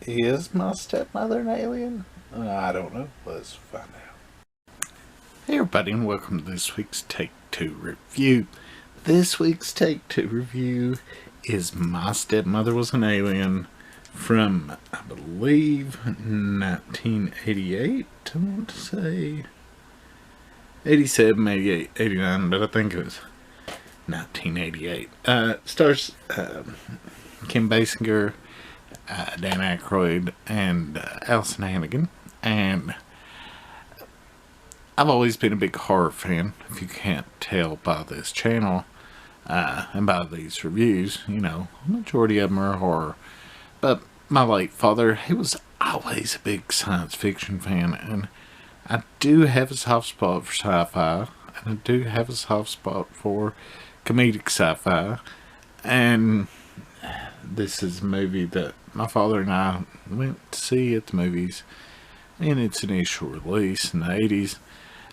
Is my stepmother an alien? I don't know. Let's find out. Hey everybody, and welcome to this week's Take 2 review. This week's Take 2 review is My Stepmother Was an Alien from, I believe, 1988, I want to say. 87, 88, 89, but I think it was 1988. Stars Kim Basinger, Dan Aykroyd, and Allison Hannigan. And I've always been a big horror fan, if you can't tell by this channel and by these reviews. You know, the majority of them are horror. But my late father, he was always a big science fiction fan, and I do have a soft spot for sci-fi, and I do have a soft spot for comedic sci-fi. And this is a movie that my father and I went to see at the movies in its initial release in the 80s.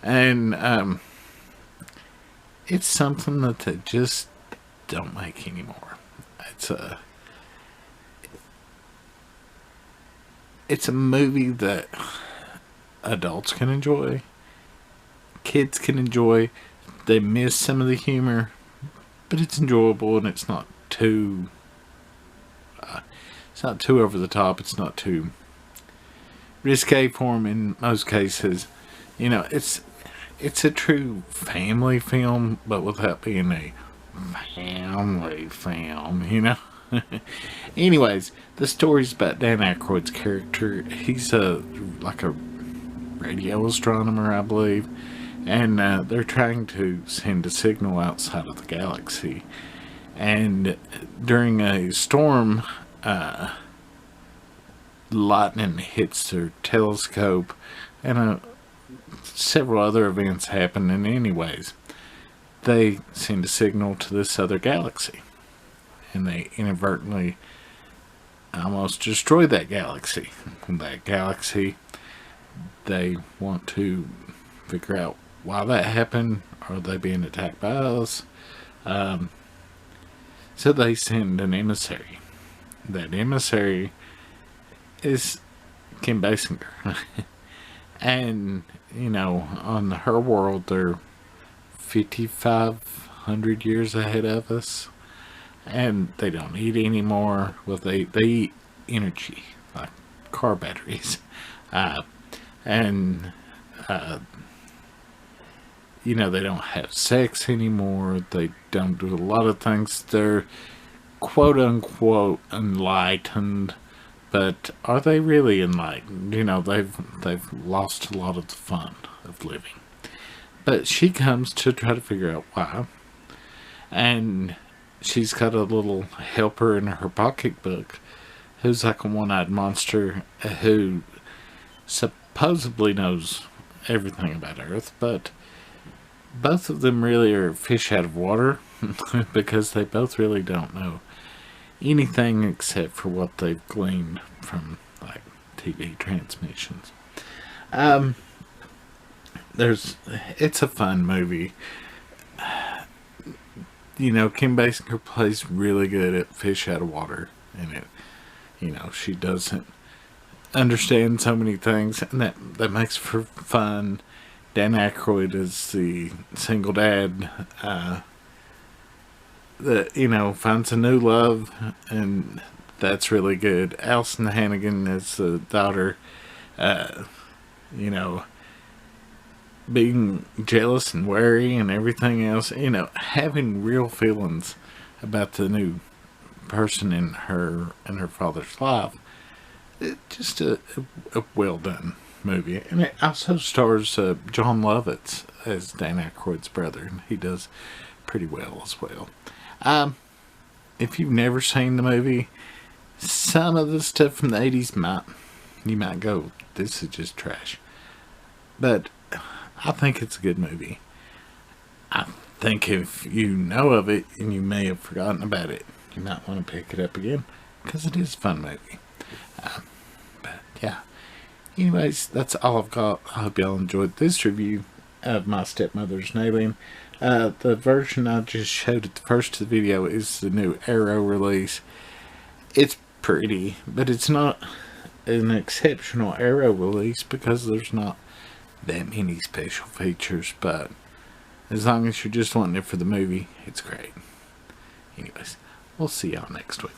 And it's something that they just don't make anymore. It's a movie that adults can enjoy, kids can enjoy. They miss some of the humor, but it's enjoyable, and it's not too over the top. It's not too risque for them in most cases. You know, it's a true family film, but without being a family film, you know. Anyways, the story's about Dan Aykroyd's character. He's like a radio astronomer, I believe, and they're trying to send a signal outside of the galaxy. And during a storm, lightning hits their telescope, and several other events happen. And anyways, they send a signal to this other galaxy, and they inadvertently almost destroy that galaxy. That galaxy, they want to figure out why that happened. Are they being attacked by us? So they send an emissary. That emissary is Kim Basinger. And, you know, on her world, they're 5,500 years ahead of us. And they don't eat anymore. Well, they eat energy, like car batteries. You know, they don't have sex anymore. They don't do a lot of things. They're quote unquote enlightened, but are they really enlightened? You know, they've lost a lot of the fun of living. But she comes to try to figure out why, and she's got a little helper in her pocketbook who's like a one-eyed monster who supposedly knows everything about Earth, but both of them really are fish out of water because they both really don't know anything except for what they've gleaned from, like, TV transmissions. It's a fun movie. You know, Kim Basinger plays really good at fish out of water, and you know, she doesn't understand so many things, and that makes for fun. Dan Aykroyd is the single dad that, you know, finds a new love, and that's really good. Allison Hannigan is the daughter, you know, being jealous and wary and everything else, you know, having real feelings about the new person in her father's life. It's just a well done movie. And it also stars John Lovitz as Dan Aykroyd's brother, and he does pretty well as well. If you've never seen the movie, some of the stuff from the 80s you might go, this is just trash. But I think it's a good movie. I think if you know of it and you may have forgotten about it, you might want to pick it up again, because it is a fun movie. But yeah. Anyways, that's all I've got. I hope y'all enjoyed this review of My Stepmother's an Alien. The version I just showed at the first of the video is the new Arrow release. It's pretty, but it's not an exceptional Arrow release because there's not that many special features, but as long as you're just wanting it for the movie, it's great. Anyways, we'll see y'all next week.